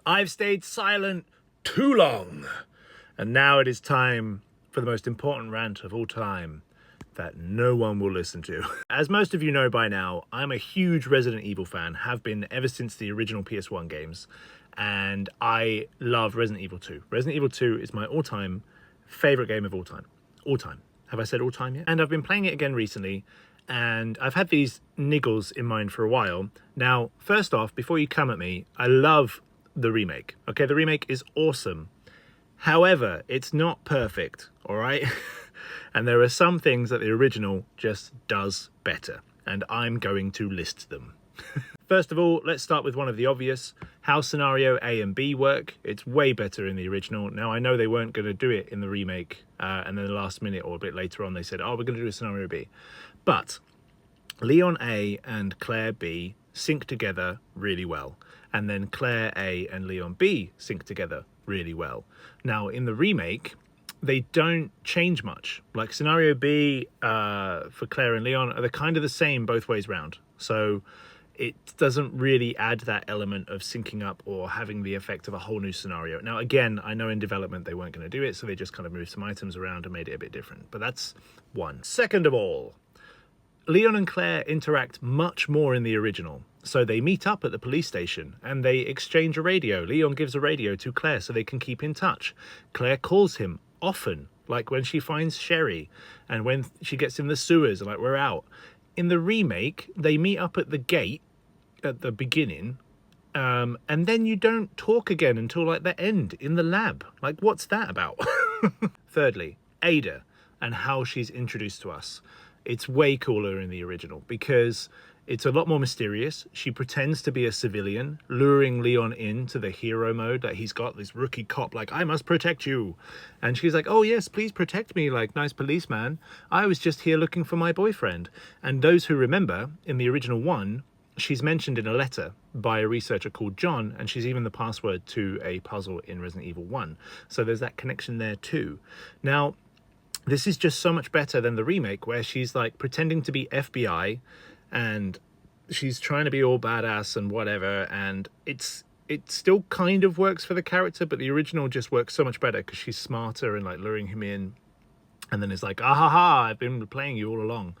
I've stayed silent too long. And now it is time for the most important rant of all time that no one will listen to. As most of you know by now, I'm a huge Resident Evil fan, have been ever since the original PS1 games, and I love Resident Evil 2. Resident Evil 2 is my all-time favorite game of all time. All time. Have I said all time yet? And I've been playing it again recently, and I've had these niggles in mind for a while. Now, first off, before you come at me, I love the remake. Okay, the remake is awesome. However, it's not perfect, all right? And there are some things that the original just does better, and I'm going to list them. First of all, let's start with one of the obvious. How scenario A and B work. It's way better in the original. Now, I know they weren't going to do it in the remake, and then the last minute or a bit later on, they said, oh, we're going to do a scenario B. But Leon A and Claire B sync together really well. And then Claire A and Leon B sync together really well. Now, in the remake, they don't change much. Like scenario B for Claire and Leon are kind of the same both ways round. So it doesn't really add that element of syncing up or having the effect of a whole new scenario. Now, again, I know in development they weren't going to do it, so they just kind of moved some items around and made it a bit different. But that's one. Second of all, Leon and Claire interact much more in the original. So they meet up at the police station and they exchange a radio. Leon gives a radio to Claire so they can keep in touch. Claire calls him often, like when she finds Sherry and when she gets in the sewers, like we're out. In the remake, they meet up at the gate at the beginning, and then you don't talk again until like the end in the lab. Like, what's that about? Thirdly, Ada and how she's introduced to us. It's way cooler in the original because it's a lot more mysterious. She pretends to be a civilian, luring Leon into the hero mode that he's got, this rookie cop, like, I must protect you. And she's like, oh yes, please protect me, like, nice policeman. I was just here looking for my boyfriend. And those who remember, in the original one, she's mentioned in a letter by a researcher called John, and she's even the password to a puzzle in Resident Evil 1. So there's that connection there too. Now, this is just so much better than the remake where she's like pretending to be FBI and she's trying to be all badass and whatever, and it still kind of works for the character, but the original just works so much better because she's smarter and like luring him in, and then it's like, ah ha ha, I've been playing you all along.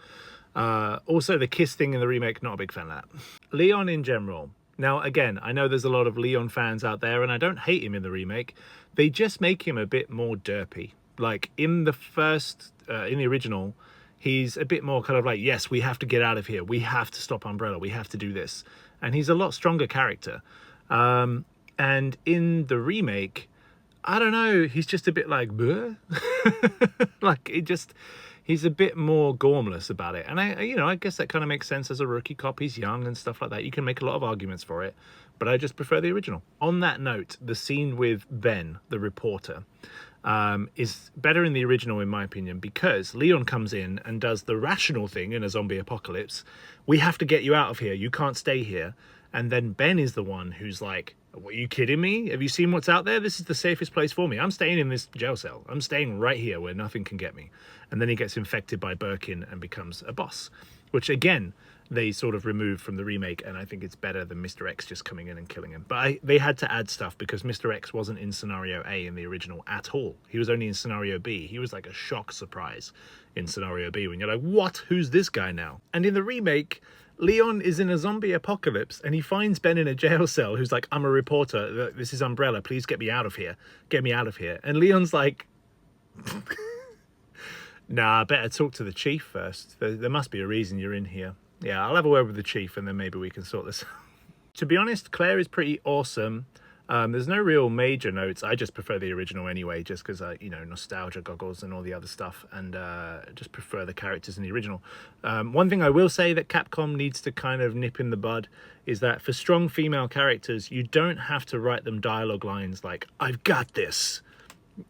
Also, the kiss thing in the remake, not a big fan of that. Leon in general. Now, again, I know there's a lot of Leon fans out there, and I don't hate him in the remake. They just make him a bit more derpy. Like in the first, in the original, he's a bit more kind of like, yes, we have to get out of here. We have to stop Umbrella. We have to do this. And he's a lot stronger character. And in the remake, I don't know, he's just a bit like, like he's a bit more gormless about it. And I guess that kind of makes sense as a rookie cop. He's young and stuff like that. You can make a lot of arguments for it, but I just prefer the original. On that note, the scene with Ben, the reporter, is better in the original, in my opinion, because Leon comes in and does the rational thing in a zombie apocalypse. We have to get you out of here. You can't stay here. And then Ben is the one who's like, are you kidding me? Have you seen what's out there? This is the safest place for me. I'm staying in this jail cell. I'm staying right here where nothing can get me. And then he gets infected by Birkin and becomes a boss, which again, they sort of removed from the remake, and I think it's better than Mr. X just coming in and killing him. But they had to add stuff because Mr. X wasn't in Scenario A in the original at all. He was only in Scenario B. He was like a shock surprise in Scenario B when you're like, what? Who's this guy now? And in the remake, Leon is in a zombie apocalypse and he finds Ben in a jail cell who's like, I'm a reporter. This is Umbrella. Please get me out of here. Get me out of here. And Leon's like, nah, I better talk to the chief first. There must be a reason you're in here. Yeah, I'll have a word with the chief and then maybe we can sort this out. To be honest, Claire is pretty awesome. There's no real major notes. I just prefer the original anyway, just because, nostalgia goggles and all the other stuff, and just prefer the characters in the original. One thing I will say that Capcom needs to kind of nip in the bud is that for strong female characters, you don't have to write them dialogue lines like, I've got this.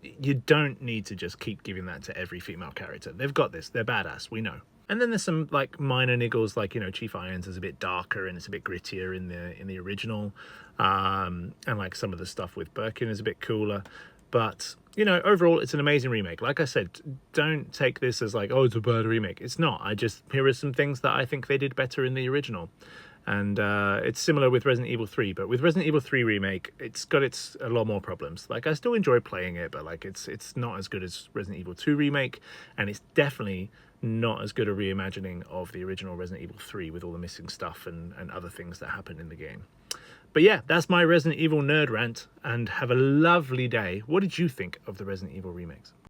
You don't need to just keep giving that to every female character. They've got this. They're badass. We know. And then there's some like minor niggles, like, Chief Irons is a bit darker and it's a bit grittier in the original. And like some of the stuff with Birkin is a bit cooler. But, overall, it's an amazing remake. Like I said, don't take this as like, oh, it's a bad remake. It's not. Here are some things that I think they did better in the original. And it's similar with Resident Evil 3, but with Resident Evil 3 Remake, it's got a lot more problems. Like, I still enjoy playing it, but like it's not as good as Resident Evil 2 Remake, and it's definitely not as good a reimagining of the original Resident Evil 3 with all the missing stuff and other things that happen in the game. But yeah, that's my Resident Evil nerd rant, and have a lovely day. What did you think of the Resident Evil remakes?